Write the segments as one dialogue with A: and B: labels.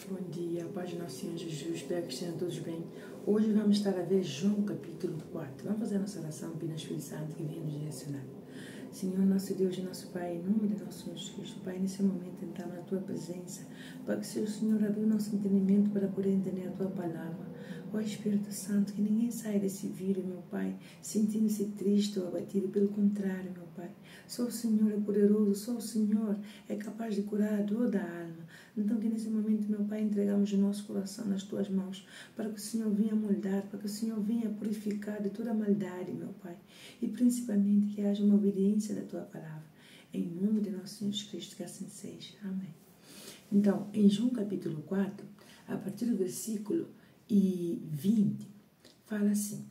A: Bom dia, paz do nosso Senhor Jesus, espero que estejam todos bem. Hoje vamos estar a ver João capítulo 4. Vamos fazer a nossa oração pedindo ao Espírito Santo que venha nos direcionar. Senhor, nosso Deus e nosso Pai, em nome de nosso Senhor Jesus Cristo, Pai, nesse momento entramos na Tua presença, para que o Senhor abra o nosso entendimento para poder entender a Tua palavra. Ó Espírito Santo, que ninguém saia desse vírus, meu Pai, sentindo-se triste ou abatido, pelo contrário, meu Pai. Só o Senhor é poderoso, só o Senhor é capaz de curar a dor da alma. Então que nesse momento, meu Pai, entregamos o nosso coração nas Tuas mãos, para que o Senhor venha moldar, para que o Senhor venha purificar de toda a maldade, meu Pai. E principalmente que haja uma obediência da Tua palavra. Em nome de nosso Senhor Jesus Cristo, que assim seja. Amém. Então, em João capítulo 4, a partir do versículo 20, fala assim.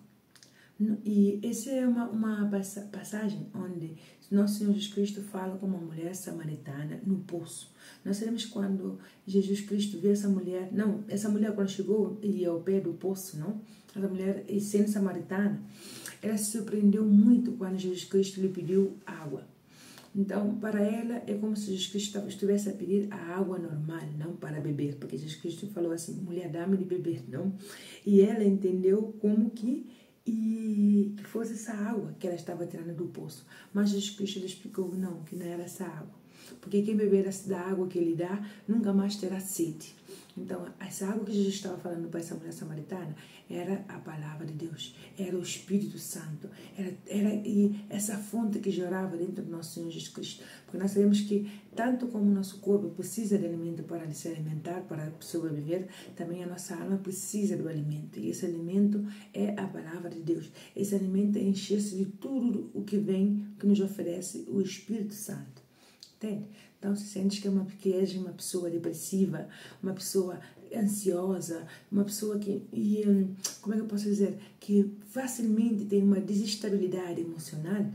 A: E essa é uma passagem onde nosso Senhor Jesus Cristo fala com uma mulher samaritana no poço. Nós sabemos quando Jesus Cristo vê essa mulher, essa mulher quando chegou e ao pé do poço, não? Essa mulher, sendo samaritana, ela se surpreendeu muito quando Jesus Cristo lhe pediu água. Então, para ela, é como se Jesus Cristo estivesse a pedir a água normal, não para beber, porque Jesus Cristo falou assim, mulher, dá-me de beber, não? E ela entendeu como que fosse essa água que ela estava tirando do poço. Mas Jesus Cristo lhe explicou que não era essa água. Porque quem beber da água que ele dá, nunca mais terá sede. Então, essa água que Jesus estava falando para essa mulher samaritana era a palavra de Deus, era o Espírito Santo, era essa fonte que jorrava dentro do nosso Senhor Jesus Cristo. Porque nós sabemos que, tanto como o nosso corpo precisa de alimento para se alimentar, para sobreviver, também a nossa alma precisa do alimento. E esse alimento é a palavra de Deus. Esse alimento é encher-se de tudo o que vem, que nos oferece o Espírito Santo. Entende? Então, se sentes que és uma pessoa depressiva, uma pessoa ansiosa, uma pessoa como é que eu posso dizer, que facilmente tem uma desestabilidade emocional,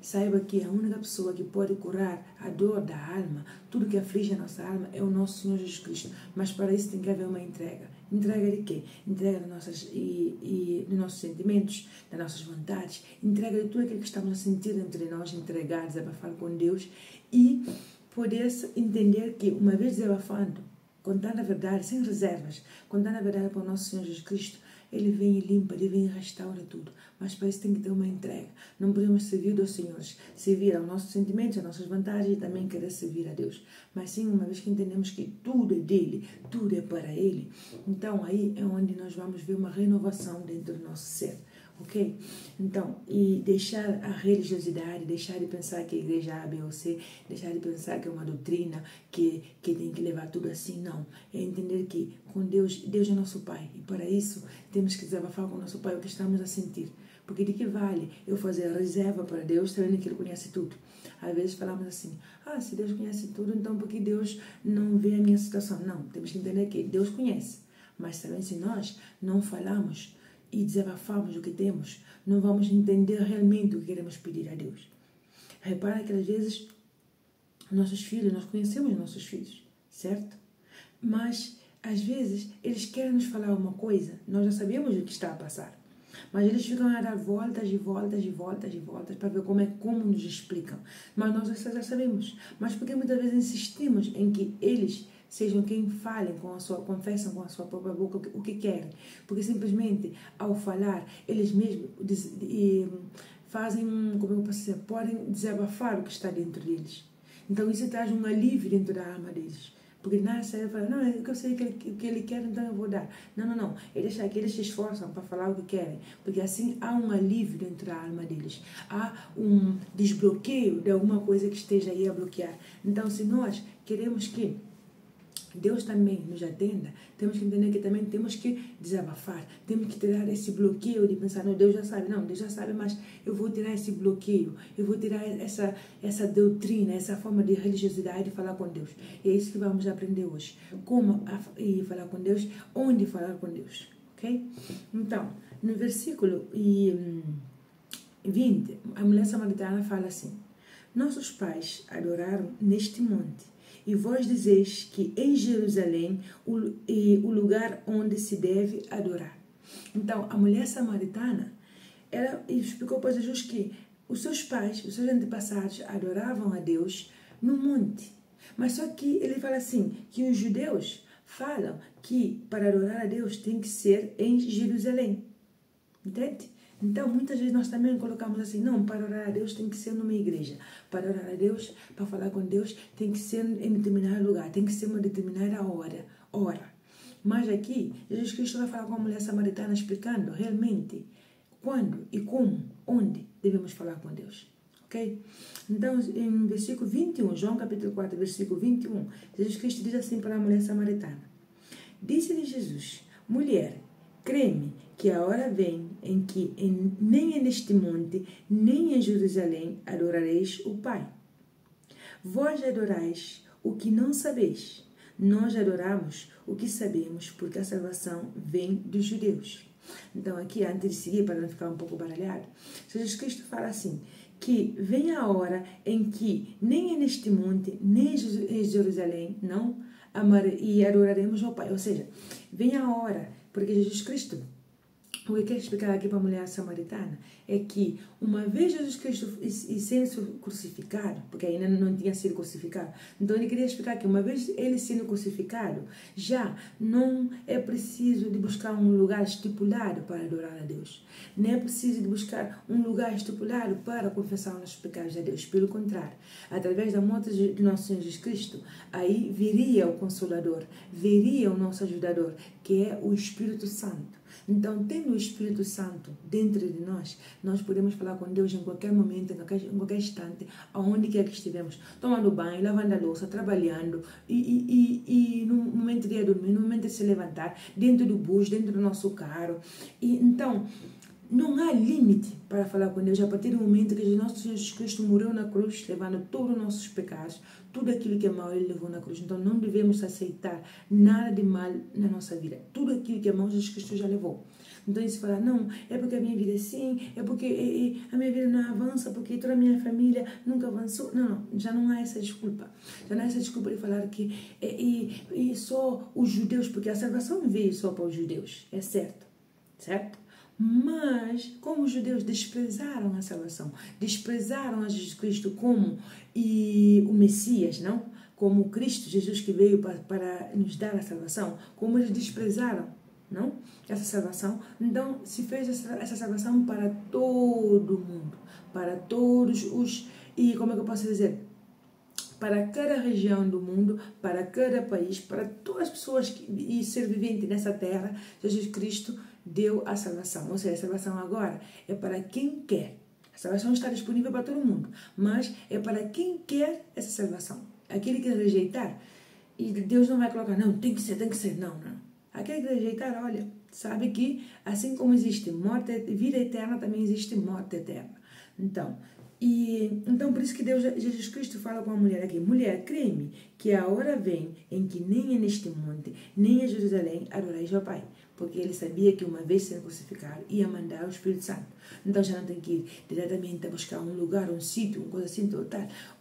A: saiba que a única pessoa que pode curar a dor da alma, tudo que aflige a nossa alma, é o nosso Senhor Jesus Cristo. Mas para isso tem que haver uma entrega. Entrega de quê? Entrega de nossos sentimentos, das nossas vontades, entrega de tudo aquilo que estamos a sentir dentro de nós, entregar, desabafar com Deus e poder entender que, uma vez desabafando, contando a verdade, sem reservas, contando a verdade para o nosso Senhor Jesus Cristo, Ele vem e limpa, Ele vem e restaura tudo. Mas para isso tem que ter uma entrega. Não podemos servir aos senhores, servir aos nossos sentimentos, às nossas vantagens e também querer servir a Deus. Mas sim, uma vez que entendemos que tudo é dele, tudo é para Ele, então aí é onde nós vamos ver uma renovação dentro do nosso ser. Ok? Então, e deixar a religiosidade, deixar de pensar que a igreja é A, B ou C, deixar de pensar que é uma doutrina, que tem que levar tudo assim, não. É entender que com Deus é nosso Pai. E para isso, temos que desabafar com o nosso Pai o que estamos a sentir. Porque de que vale eu fazer a reserva para Deus, sabendo que Ele conhece tudo? Às vezes falamos assim, se Deus conhece tudo, então por que Deus não vê a minha situação? Não, temos que entender que Deus conhece. Mas também se nós não falamos e desabafamos o que temos, não vamos entender realmente o que queremos pedir a Deus. Repara que às vezes nossos filhos, nós conhecemos nossos filhos, certo? Mas às vezes eles querem nos falar uma coisa, nós já sabemos o que está a passar, mas eles ficam a dar voltas e voltas e voltas e voltas para ver como nos explicam. Mas nós já sabemos, mas porque muitas vezes insistimos em que eles sejam quem falem confessam com a sua própria boca o que querem. Porque simplesmente, ao falar, eles mesmos fazem, como eu posso dizer, podem desabafar o que está dentro deles. Então isso traz um alívio dentro da alma deles. Porque nessa ele fala, eu sei o que ele quer, então eu vou dar. Não. Eles se esforçam para falar o que querem. Porque assim há um alívio dentro da alma deles. Há um desbloqueio de alguma coisa que esteja aí a bloquear. Então, se nós queremos que Deus também nos atenda, temos que entender que também temos que desabafar, temos que tirar esse bloqueio de pensar, Deus já sabe, Deus já sabe, mas eu vou tirar esse bloqueio, eu vou tirar essa doutrina, essa forma de religiosidade de falar com Deus. E é isso que vamos aprender hoje, como falar com Deus, onde falar com Deus, ok? Então, no versículo 20, a mulher samaritana fala assim, nossos pais adoraram neste monte, e vós dizeis que em Jerusalém o lugar onde se deve adorar. Então, a mulher samaritana, ela explicou para Jesus que os seus pais, os seus antepassados adoravam a Deus no monte. Mas só que ele fala assim, que os judeus falam que para adorar a Deus tem que ser em Jerusalém. Entende? Então, muitas vezes nós também colocamos assim, não, para orar a Deus tem que ser numa igreja. Para orar a Deus, para falar com Deus, tem que ser em determinado lugar, tem que ser uma determinada hora. Mas aqui, Jesus Cristo vai falar com a mulher samaritana explicando realmente quando e como, onde devemos falar com Deus. Ok? Então, em versículo 21, João capítulo 4, versículo 21, Jesus Cristo diz assim para a mulher samaritana. Disse-lhe Jesus, mulher, crê-me que a hora vem em que nem neste monte, nem em Jerusalém adorareis o Pai. Vós adorais o que não sabeis. Nós adoramos o que sabemos, porque a salvação vem dos judeus. Então, aqui, antes de seguir, para não ficar um pouco baralhado, Jesus Cristo fala assim, que vem a hora em que nem neste monte, nem em Jerusalém, não, e adoraremos ao Pai. Ou seja, vem a hora, porque Jesus Cristo, o que eu quero explicar aqui para a mulher samaritana é que uma vez Jesus Cristo sendo crucificado, porque ainda não tinha sido crucificado, então ele queria explicar que uma vez ele sendo crucificado, já não é preciso de buscar um lugar estipulado para adorar a Deus. Não é preciso de buscar um lugar estipulado para confessar os nossos pecados a Deus. Pelo contrário, através da morte de nosso Senhor Jesus Cristo, aí viria o Consolador, viria o nosso ajudador, que é o Espírito Santo. Então, tendo o Espírito Santo dentro de nós, nós podemos falar com Deus em qualquer momento, em qualquer instante, aonde quer que estivemos, tomando banho, lavando a louça, trabalhando, e no momento de dormir, no momento de se levantar, dentro do bus, dentro do nosso carro. E então, não há limite para falar com Deus a partir do momento que nosso Senhor Jesus Cristo morreu na cruz, levando todos os nossos pecados, tudo aquilo que é mal ele levou na cruz. Então não devemos aceitar nada de mal na nossa vida. Tudo aquilo que é mal Jesus Cristo já levou. Então ele se fala, não, é porque a minha vida é assim, é porque a minha vida não avança, porque toda a minha família nunca avançou. Não, já não há essa desculpa. Já não há essa desculpa de falar que só os judeus, porque a salvação veio só para os judeus, é certo? Certo? Mas, como os judeus desprezaram a salvação, desprezaram a Jesus Cristo como o Messias, não? Como o Cristo, Jesus que veio para nos dar a salvação, como eles desprezaram, não? Essa salvação, então se fez essa salvação para todo mundo, para todos e como é que eu posso dizer? Para cada região do mundo, para cada país, para todas as pessoas e ser vivente nessa terra, Jesus Cristo deu a salvação. Ou seja, a salvação agora é para quem quer. A salvação está disponível para todo mundo, mas é para quem quer essa salvação. Aquele que rejeitar, e Deus não vai colocar, não, tem que ser, não. Aquele que rejeitar, olha, sabe que assim como existe vida eterna, também existe morte eterna. Então, por isso que Jesus Cristo fala com a mulher aqui, mulher, crê-me que a hora vem em que nem é neste monte, nem em Jerusalém adorais ao Pai. Porque ele sabia que uma vez sendo crucificado, ia mandar o Espírito Santo. Então já não tem que ir diretamente a buscar um lugar, um sítio, uma coisa assim,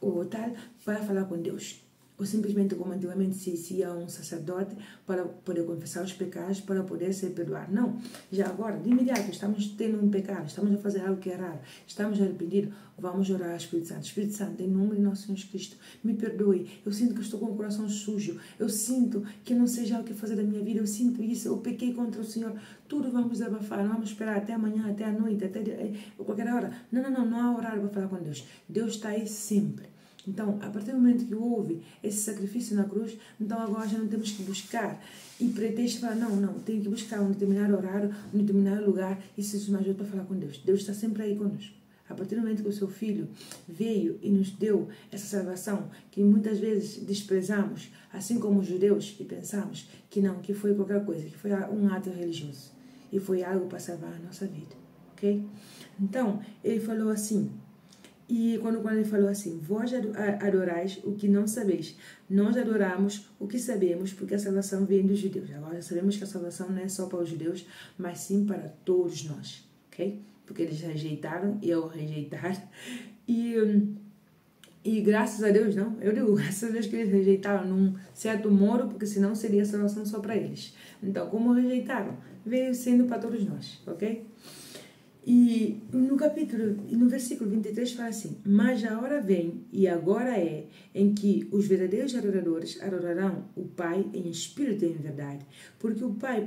A: ou tal, para falar com Deus. Ou simplesmente como antigamente se ia a um sacerdote para poder confessar os pecados, para poder ser perdoado. Não, já agora, de imediato, estamos tendo um pecado, estamos a fazer algo que é errado, estamos arrependidos, vamos orar ao Espírito Santo. Espírito Santo, em nome de nosso Senhor Jesus Cristo, me perdoe, eu sinto que estou com o coração sujo, eu sinto que não sei já o que fazer da minha vida, eu sinto isso, eu pequei contra o Senhor, tudo vamos desabafar, não vamos esperar até amanhã, até a noite, até qualquer hora. Não há horário para falar com Deus. Deus está aí sempre. Então, a partir do momento que houve esse sacrifício na cruz, então agora já não temos que buscar e pretexto falar, não, tenho que buscar um determinado horário, um determinado lugar, e isso me ajuda para falar com Deus. Deus está sempre aí conosco. A partir do momento que o seu Filho veio e nos deu essa salvação, que muitas vezes desprezamos, assim como os judeus, e pensamos que não, que foi qualquer coisa, que foi um ato religioso, e foi algo para salvar a nossa vida, ok? Então, ele falou assim, e quando ele falou assim, vós adorais o que não sabeis, nós adoramos o que sabemos, porque a salvação vem dos judeus. Agora sabemos que a salvação não é só para os judeus, mas sim para todos nós, ok? Porque eles rejeitaram e ao rejeitar, e graças a Deus, não, eu digo graças a Deus que eles rejeitaram num certo modo, porque senão seria a salvação só para eles. Então, como rejeitaram, veio sendo para todos nós, ok? E no versículo 23 fala assim: mas a hora vem, e agora é, em que os verdadeiros adoradores adorarão o Pai em espírito e em verdade, porque o Pai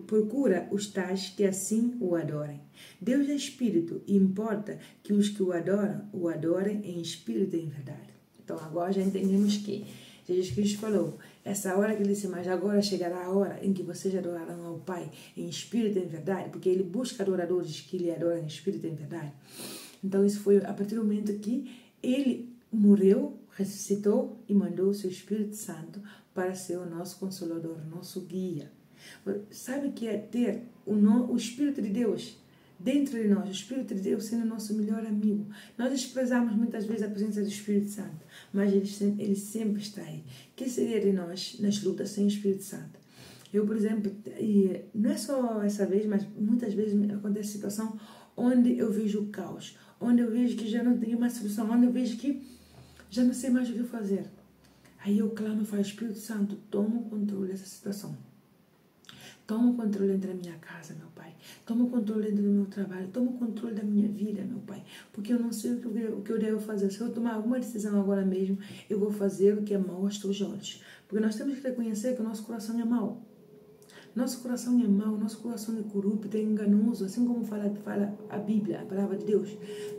A: procura os tais que assim o adorem. Deus é espírito e importa que os que o adorem em espírito e em verdade. Então agora já entendemos que Jesus Cristo falou, essa hora que ele disse, mas agora chegará a hora em que vocês adorarão ao Pai em espírito e em verdade, porque ele busca adoradores que lhe adoram em espírito e em verdade. Então isso foi a partir do momento que ele morreu, ressuscitou e mandou o seu Espírito Santo para ser o nosso Consolador, nosso guia. Sabe o que é ter o Espírito de Deus dentro de nós, o Espírito de Deus sendo nosso melhor amigo? Nós desprezamos muitas vezes a presença do Espírito Santo, mas ele sempre está aí. O que seria de nós nas lutas sem o Espírito Santo? Eu, por exemplo, e não é só essa vez, mas muitas vezes acontece situação onde eu vejo o caos, onde eu vejo que já não tenho mais solução, onde eu vejo que já não sei mais o que fazer. Aí eu clamo e falo, Espírito Santo, toma o controle dessa situação. Toma o controle dentro da minha casa, meu Pai. Toma o controle dentro do meu trabalho. Toma o controle da minha vida, meu Pai. Porque eu não sei o que eu devo fazer. Se eu tomar alguma decisão agora mesmo, eu vou fazer o que é mau aos teus olhos. Porque nós temos que reconhecer que o nosso coração é mau. Nosso coração é mau, nosso coração é corrupto, é enganoso, assim como fala a Bíblia, a palavra de Deus.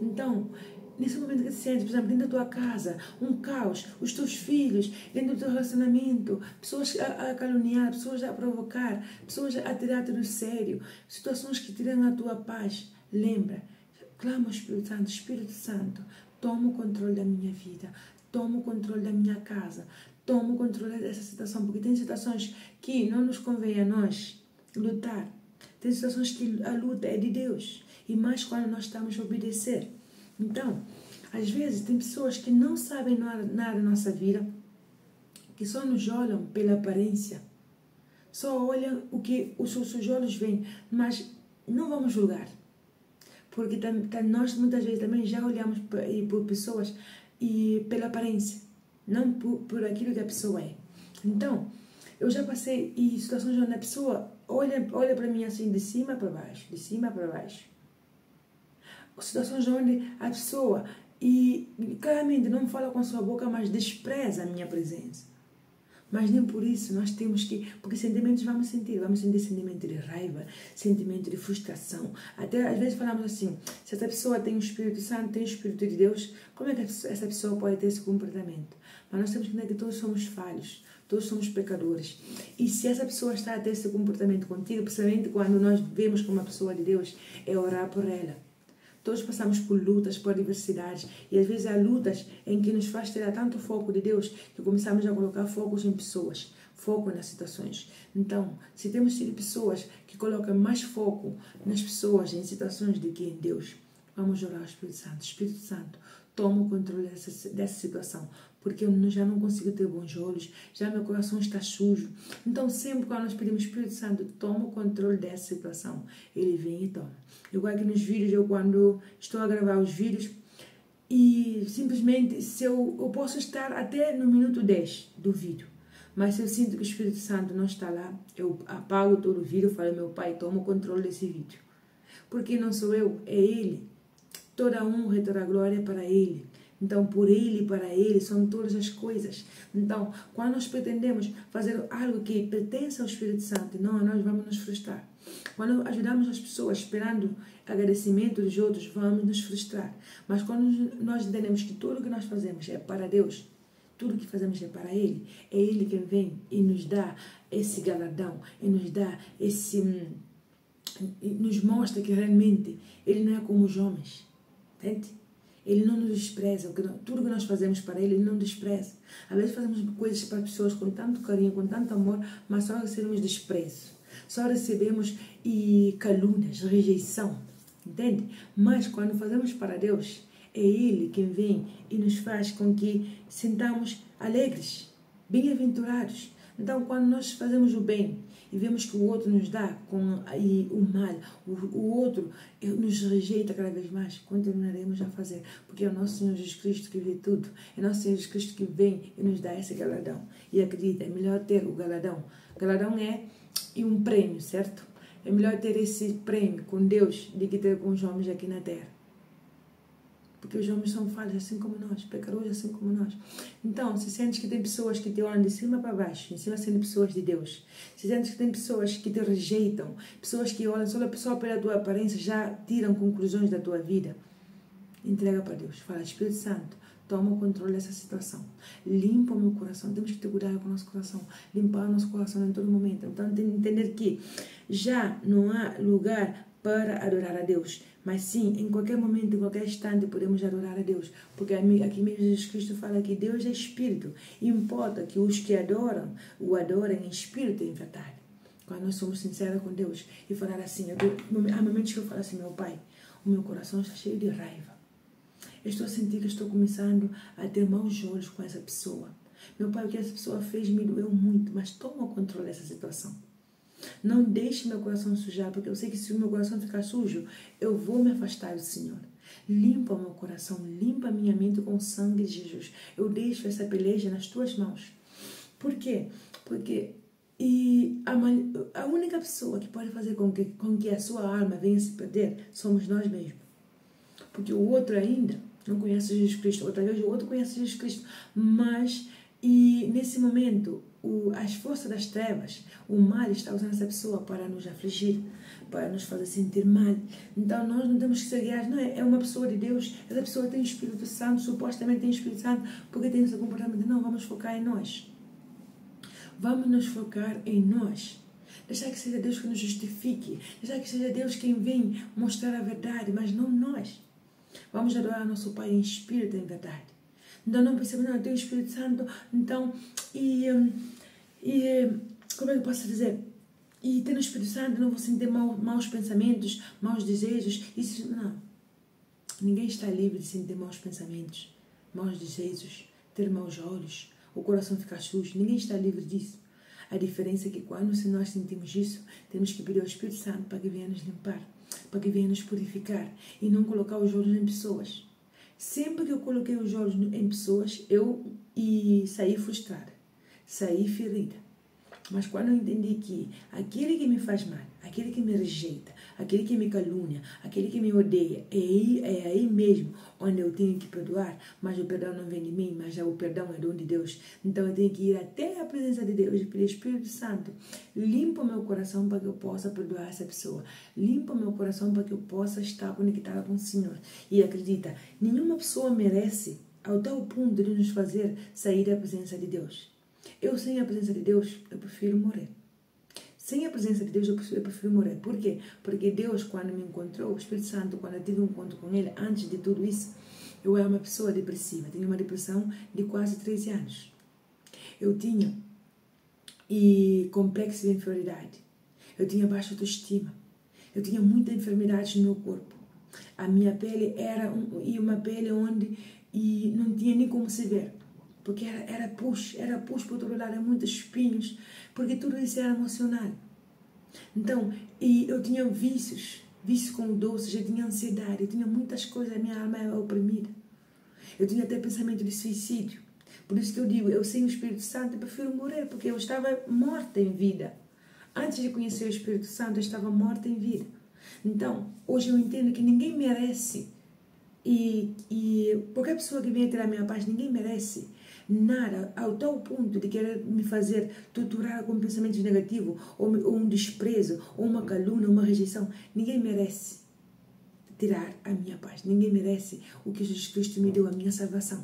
A: Então, nesse momento que você sente, por exemplo, dentro da tua casa, um caos, os teus filhos, dentro do teu relacionamento, pessoas a caluniar, pessoas a provocar, pessoas a tirar-te do sério, situações que tiram a tua paz, lembra, clama ao Espírito Santo, toma o controle da minha vida, toma o controle da minha casa, toma o controle dessa situação, porque tem situações que não nos convém a nós lutar, tem situações que a luta é de Deus, e mais quando nós estamos a obedecer. Então, às vezes tem pessoas que não sabem nada da nossa vida, que só nos olham pela aparência, só olham o que os seus olhos veem, mas não vamos julgar, porque nós muitas vezes também já olhamos por pessoas e pela aparência, não por aquilo que a pessoa é. Então, eu já passei em situações onde a pessoa olha para mim assim de cima para baixo, de cima para baixo. Situações onde a pessoa e claramente não fala com a sua boca, mas despreza a minha presença. Mas nem por isso nós temos que, porque sentimentos vamos sentir sentimento de raiva, sentimento de frustração. Até às vezes falamos assim, se essa pessoa tem o Espírito Santo, tem o Espírito de Deus, como é que essa pessoa pode ter esse comportamento? Mas nós temos que entender que todos somos falhos, todos somos pecadores. E se essa pessoa está a ter esse comportamento contigo, principalmente quando nós vemos como uma pessoa de Deus, é orar por ela. Todos passamos por lutas, por adversidades, e às vezes há lutas em que nos faz tirar tanto foco de Deus que começamos a colocar focos em pessoas, foco nas situações. Então, se temos sido pessoas que colocam mais foco nas pessoas, em situações do que em Deus, vamos orar ao Espírito Santo. Espírito Santo, toma o controle dessa situação, porque eu já não consigo ter bons olhos, já meu coração está sujo. Então, sempre quando nós pedimos Espírito Santo, toma o controle dessa situação, ele vem e toma. Igual que nos vídeos, eu quando estou a gravar os vídeos, e simplesmente se eu posso estar até no minuto 10 do vídeo, mas se eu sinto que o Espírito Santo não está lá, eu apago todo o vídeo e falo, meu Pai, toma o controle desse vídeo. Porque não sou eu, é Ele. Toda a honra e toda a glória é para Ele. Então, por Ele e para Ele são todas as coisas. Então, quando nós pretendemos fazer algo que pertence ao Espírito Santo, não, nós vamos nos frustrar. Quando ajudamos as pessoas esperando agradecimento dos outros, vamos nos frustrar. Mas quando nós entendemos que tudo que nós fazemos é para Deus, tudo que fazemos é para Ele, é Ele quem vem e nos dá esse galardão, e nos dá nos mostra que realmente Ele não é como os homens, entende? Ele não nos despreza, tudo que nós fazemos para Ele não despreza. Às vezes fazemos coisas para pessoas com tanto carinho, com tanto amor, mas só recebemos desprezo, só recebemos calúnias, rejeição, entende? Mas quando fazemos para Deus, é Ele quem vem e nos faz com que sintamos alegres, bem-aventurados. Então, quando nós fazemos o bem e vemos que o outro nos dá o mal, o outro nos rejeita cada vez mais, continuaremos a fazer, porque é o nosso Senhor Jesus Cristo que vê tudo, é o nosso Senhor Jesus Cristo que vem e nos dá esse galardão. E acredita, é melhor ter o galardão. O galardão é um prêmio, certo? É melhor ter esse prêmio com Deus do que ter com os homens aqui na terra. Porque os homens são falhos assim como nós, pecadores assim como nós. Então, se sentes que tem pessoas que te olham de cima para baixo, em cima sendo pessoas de Deus, se sentes que tem pessoas que te rejeitam, pessoas que olham só pela tua aparência, já tiram conclusões da tua vida, entrega para Deus. Fala, Espírito Santo, toma o controle dessa situação. Limpa o meu coração. Temos que ter cuidado com o nosso coração. Limpar o nosso coração em todo momento. Então, tem que entender que já não há lugar para adorar a Deus. Mas sim, em qualquer momento, em qualquer instante, podemos adorar a Deus. Porque aqui mesmo Jesus Cristo fala que Deus é Espírito. E importa que os que adoram, o adorem em Espírito e em verdade. Quando nós somos sinceros com Deus e falar assim, há momentos que eu falo assim, meu Pai, o meu coração está cheio de raiva. Eu estou a sentir que estou começando a ter maus olhos com essa pessoa. Meu Pai, o que essa pessoa fez me doeu muito, mas toma o controle dessa situação. Não deixe meu coração sujar, porque eu sei que se o meu coração ficar sujo, eu vou me afastar do Senhor. Limpa o meu coração, limpa a minha mente com o sangue de Jesus. Eu deixo essa peleja nas tuas mãos. Por quê? Porque a única pessoa que pode fazer com que a sua alma venha se perder somos nós mesmos. Porque o outro ainda não conhece Jesus Cristo, outra vez o outro conhece Jesus Cristo, mas nesse momento as forças das trevas, o mal está usando essa pessoa para nos afligir, para nos fazer sentir mal. Então nós não temos que ser guiados, não é uma pessoa de Deus, essa pessoa tem Espírito Santo, supostamente tem Espírito Santo, porque tem esse comportamento. Não, vamos focar em nós. Vamos nos focar em nós. Deixar que seja Deus que nos justifique, deixar que seja Deus quem vem mostrar a verdade, mas não nós. Vamos adorar nosso Pai em espírito e em verdade. Então não pensemos, não, eu tenho o Espírito Santo, então, como é que eu posso dizer? E tendo o Espírito Santo, não vou sentir maus pensamentos, maus desejos. Isso, não. Ninguém está livre de sentir maus pensamentos, maus desejos, ter maus olhos, o coração ficar sujo. Ninguém está livre disso. A diferença é que quando nós sentimos isso, temos que pedir ao Espírito Santo para que venha nos limpar, para que venha nos purificar e não colocar os olhos em pessoas. Sempre que eu coloquei os olhos em pessoas, eu saí frustrada, saí ferida. Mas quando eu entendi que aquele que me faz mal, aquele que me rejeita, aquele que me calúnia, aquele que me odeia, é aí mesmo onde eu tenho que perdoar, mas o perdão não vem de mim, mas o perdão é dom de Deus. Então eu tenho que ir até a presença de Deus e pedir, Espírito Santo, limpa o meu coração para que eu possa perdoar essa pessoa. Limpa o meu coração para que eu possa estar conectada com o Senhor. E acredita, nenhuma pessoa merece ao tal ponto de nos fazer sair da presença de Deus. Eu, sem a presença de Deus, eu prefiro morrer. Sem a presença de Deus, eu prefiro morrer. Por quê? Porque Deus, quando me encontrou, o Espírito Santo, quando eu tive um encontro com Ele, antes de tudo isso, eu era uma pessoa depressiva. Tinha uma depressão de quase 13 anos. Eu tinha complexo de inferioridade. Eu tinha baixa autoestima. Eu tinha muitas enfermidades no meu corpo. A minha pele era uma pele onde não tinha nem como se ver. Porque era push por todo lado, muitos espinhos, porque tudo isso era emocional. Então, eu tinha vícios com doces, eu tinha ansiedade, eu tinha muitas coisas, a minha alma era oprimida. Eu tinha até pensamento de suicídio. Por isso que eu digo, eu sem o Espírito Santo, eu prefiro morrer, porque eu estava morta em vida. Antes de conhecer o Espírito Santo, eu estava morta em vida. Então, hoje eu entendo que ninguém merece, e qualquer pessoa que venha tirar a minha paz, ninguém merece nada ao tal ponto de querer me fazer torturar com pensamentos negativos, ou um desprezo, ou uma calúnia, uma rejeição. Ninguém merece tirar a minha paz. Ninguém merece o que Jesus Cristo me deu, a minha salvação.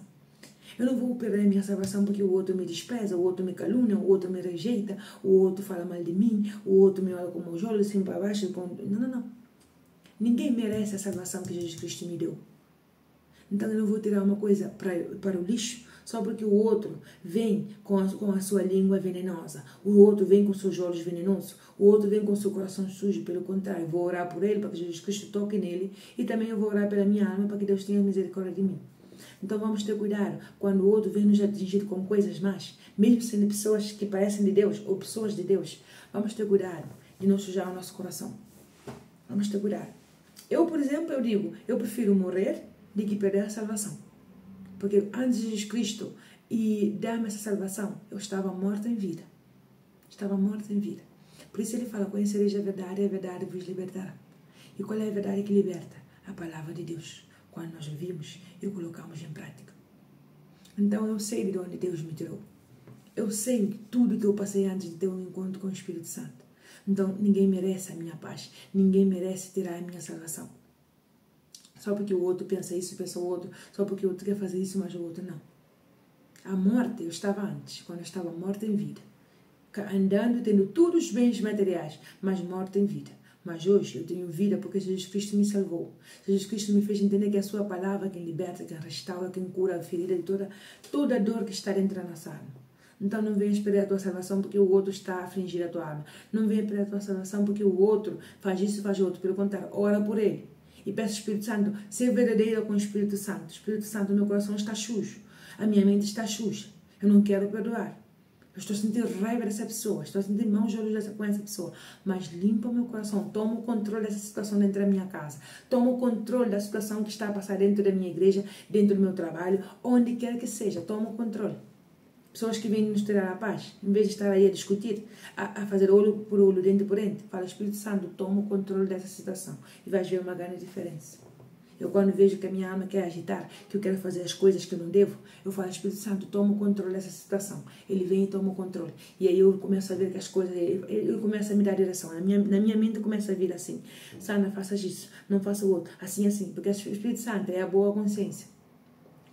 A: Eu não vou perder a minha salvação porque o outro me despreza, o outro me calúnia, o outro me rejeita, o outro fala mal de mim, o outro me olha com os olhos assim para baixo. Não. Ninguém merece a salvação que Jesus Cristo me deu. Então eu não vou tirar uma coisa para o lixo só porque o outro vem com a sua língua venenosa, o outro vem com seus olhos venenosos, o outro vem com seu coração sujo. Pelo contrário, vou orar por ele para que Jesus Cristo toque nele, e também eu vou orar pela minha alma para que Deus tenha misericórdia de mim. Então vamos ter cuidado quando o outro vem nos atingir com coisas más, mesmo sendo pessoas que parecem de Deus ou pessoas de Deus. Vamos ter cuidado de não sujar o nosso coração. Vamos ter cuidado. Eu, por exemplo, eu prefiro morrer do que perder a salvação. Porque antes de Jesus Cristo dar-me essa salvação, eu estava morta em vida. Estava morta em vida. Por isso ele fala, conhecereis a verdade vos libertará. E qual é a verdade que liberta? A palavra de Deus. Quando nós ouvimos e colocamos em prática. Então eu sei de onde Deus me tirou. Eu sei tudo que eu passei antes de ter um encontro com o Espírito Santo. Então ninguém merece a minha paz. Ninguém merece tirar a minha salvação. Só porque o outro pensa isso, pensa o outro. Só porque o outro quer fazer isso, mas o outro não. A morte, eu estava antes, quando eu estava morta em vida. Andando, tendo todos os bens materiais, mas morta em vida. Mas hoje eu tenho vida porque Jesus Cristo me salvou. Jesus Cristo me fez entender que a sua palavra quem liberta, quem restaura, quem cura a ferida de toda a dor que está dentro da nossa alma. Então não venha esperar a tua salvação porque o outro está a afligir a tua alma. Não venha esperar a tua salvação porque o outro faz isso, faz outro. Pelo contrário, ora por ele. E peço ao Espírito Santo, ser verdadeira com o Espírito Santo. O Espírito Santo, meu coração está sujo. A minha mente está suja. Eu não quero perdoar. Eu estou sentindo raiva dessa pessoa, estou sentindo maus olhos com essa pessoa, mas limpa o meu coração, toma o controle dessa situação dentro da minha casa, toma o controle da situação que está a passar dentro da minha igreja, dentro do meu trabalho, onde quer que seja, toma o controle. Pessoas que vêm nos tirar a paz, em vez de estar aí a discutir, a fazer olho por olho, dente por dente, fala, Espírito Santo, toma o controle dessa situação e vais ver uma grande diferença. Eu quando vejo que a minha alma quer agitar, que eu quero fazer as coisas que eu não devo, eu falo, Espírito Santo, toma o controle dessa situação. Ele vem e toma o controle. E aí eu começo a ver que as coisas, ele começa a me dar direção. Na minha mente começa a vir assim, Sandra, faça isso, não faça o outro, assim, assim. Porque o Espírito Santo é a boa consciência.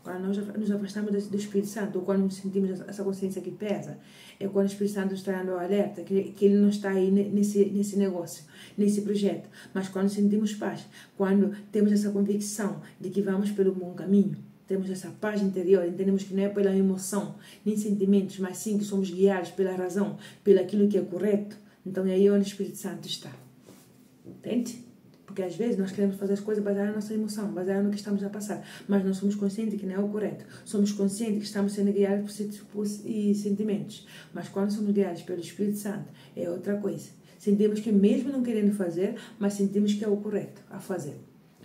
A: Quando nós nos afastamos do Espírito Santo, ou quando sentimos essa consciência que pesa, é quando o Espírito Santo está dando o alerta, que ele não está aí nesse negócio, nesse projeto. Mas quando sentimos paz, quando temos essa convicção de que vamos pelo bom caminho, temos essa paz interior, entendemos que não é pela emoção, nem sentimentos, mas sim que somos guiados pela razão, pelo aquilo que é correto, então é aí onde o Espírito Santo está. Entende? Porque às vezes nós queremos fazer as coisas baseadas na nossa emoção, baseadas no que estamos a passar, mas nós somos conscientes que não é o correto. Somos conscientes que estamos sendo guiados por sentimentos, mas quando somos guiados pelo Espírito Santo é outra coisa. Sentimos que mesmo não querendo fazer, mas sentimos que é o correto a fazer.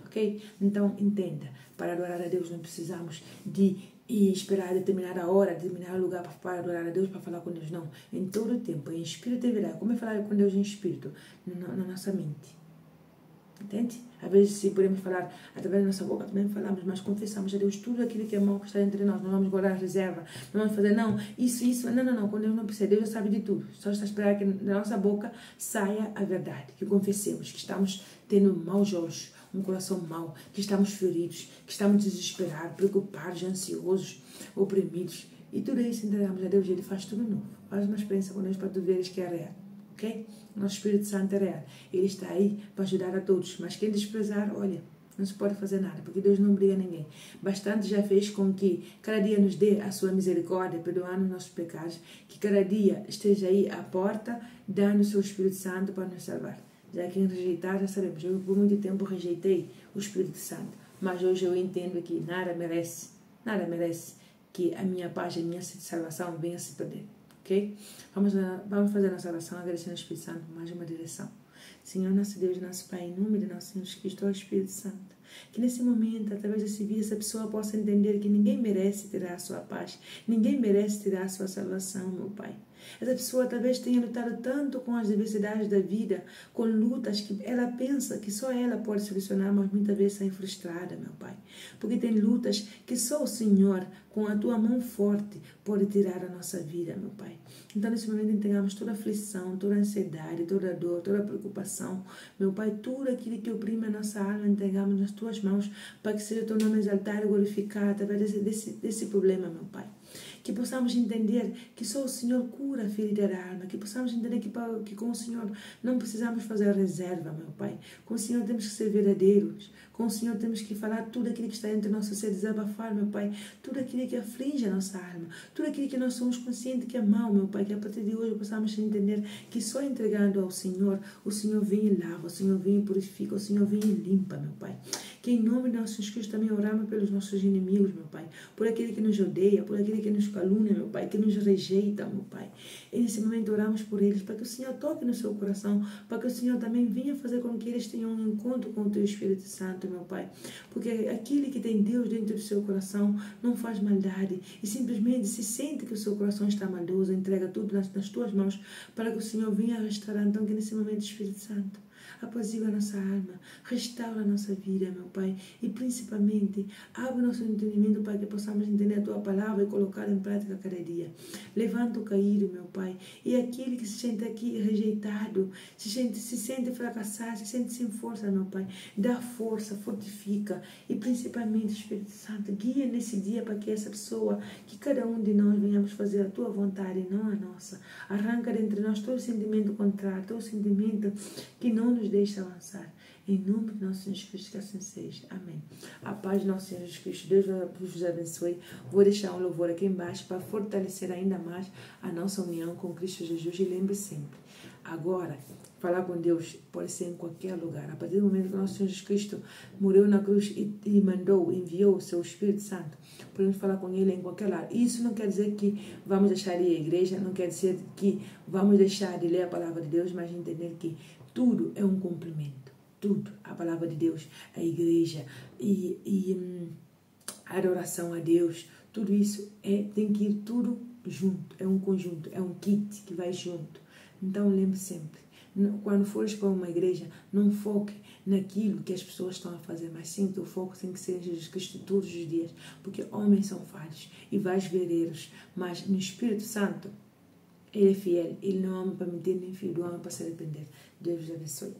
A: Ok? Então entenda, para adorar a Deus não precisamos de esperar determinada hora, determinado lugar para adorar a Deus, para falar com Deus. Não, em todo o tempo, em espírito e verdade. Como é falar com Deus em espírito? Na nossa mente. Entende? Às vezes, se podemos falar através da nossa boca, também falamos, mas confessamos a Deus tudo aquilo que é mal que está entre nós. Não vamos guardar reserva, não vamos fazer, não, isso. Não, com Deus não precisa. Deus já sabe de tudo. Só está a esperar que da nossa boca saia a verdade, que confessemos que estamos tendo maus olhos, um coração mau, que estamos feridos, que estamos desesperados, preocupados, ansiosos, oprimidos. E tudo isso entregamos a Deus e Ele faz tudo novo. Faz uma experiência com Deus para tu veres que é real. Ok? Nosso Espírito Santo é real. Ele está aí para ajudar a todos. Mas quem desprezar, olha, não se pode fazer nada, porque Deus não obriga ninguém. Bastante já fez com que cada dia nos dê a sua misericórdia, perdoando nossos pecados, que cada dia esteja aí à porta, dando o seu Espírito Santo para nos salvar. Já quem rejeitar, já sabemos. Eu por muito tempo rejeitei o Espírito Santo. Mas hoje eu entendo que nada merece que a minha paz, a minha salvação venha a se perder. Ok? Vamos fazer a nossa oração, agradecendo ao Espírito Santo por mais uma direção. Senhor, nosso Deus, nosso Pai, em nome de nosso Senhor Cristo, ao Espírito Santo, que nesse momento, através desse vídeo, essa pessoa possa entender que ninguém merece tirar a sua paz, ninguém merece tirar a sua salvação, meu Pai. Essa pessoa talvez tenha lutado tanto com as diversidades da vida, com lutas que ela pensa que só ela pode solucionar, mas muitas vezes sai frustrada, meu Pai. Porque tem lutas que só o Senhor, com a Tua mão forte, pode tirar da nossa vida, meu Pai. Então, nesse momento, entregamos toda aflição, toda ansiedade, toda dor, toda preocupação. Meu Pai, tudo aquilo que oprime a nossa alma, entregamos nas Tuas mãos, para que seja o Teu nome exaltado e glorificado através desse problema, meu Pai. Que possamos entender que só o Senhor cura a ferida da alma, que possamos entender que com o Senhor não precisamos fazer reserva, meu Pai. Com o Senhor temos que ser verdadeiros, com o Senhor temos que falar tudo aquilo que está entre nosso ser, desabafar, meu Pai, tudo aquilo que aflige a nossa alma, tudo aquilo que nós somos conscientes que é mal, meu Pai, que a partir de hoje possamos entender que só entregando ao Senhor, o Senhor vem e lava, o Senhor vem e purifica, o Senhor vem e limpa, meu Pai. Que em nome de nosso Jesus Cristo também oramos pelos nossos inimigos, meu Pai, por aquele que nos odeia, por aquele que nos calúnia, meu Pai, que nos rejeita, meu Pai. E nesse momento oramos por eles, para que o Senhor toque no seu coração, para que o Senhor também venha fazer com que eles tenham um encontro com o Teu Espírito Santo, meu Pai. Porque aquele que tem Deus dentro do seu coração não faz maldade e simplesmente se sente que o seu coração está maldoso, entrega tudo nas Tuas mãos, para que o Senhor venha restaurar. Então, que nesse momento, Espírito Santo, apazigua a nossa alma, restaura a nossa vida, meu Pai, e principalmente abre o nosso entendimento para que possamos entender a Tua palavra e colocá-la em prática cada dia. Levanta o caído, meu Pai, e aquele que se sente aqui rejeitado, se sente fracassado, se sente sem força, meu Pai, dá força, fortifica e principalmente, Espírito Santo, guia nesse dia para que essa pessoa, que cada um de nós venhamos fazer a Tua vontade e não a nossa. Arranca dentre nós todo sentimento contrário, todo sentimento que não nos deixa avançar. Em nome de nosso Senhor Jesus Cristo, que assim seja. Amém. A paz de nosso Senhor Jesus Cristo, Deus vos abençoe. Vou deixar um louvor aqui embaixo para fortalecer ainda mais a nossa união com Cristo Jesus. E lembre sempre, agora, falar com Deus pode ser em qualquer lugar. A partir do momento que nosso Senhor Jesus Cristo morreu na cruz e enviou o seu Espírito Santo, podemos falar com Ele em qualquer lugar. Isso não quer dizer que vamos deixar de ir à igreja, não quer dizer que vamos deixar de ler a palavra de Deus, mas entender que tudo é um complemento. Tudo, a palavra de Deus, a igreja e a adoração a Deus, tudo isso tem que ir tudo junto, é um conjunto, é um kit que vai junto. Então lembre sempre, quando fores para uma igreja, não foque naquilo que as pessoas estão a fazer, mas sim, o foco tem que ser em Jesus Cristo todos os dias, porque homens são falhos e vais ver erros, mas no Espírito Santo, Ele é fiel, Ele não ama para mentir, nem filho do homem para se arrepender. Deus vos abençoe.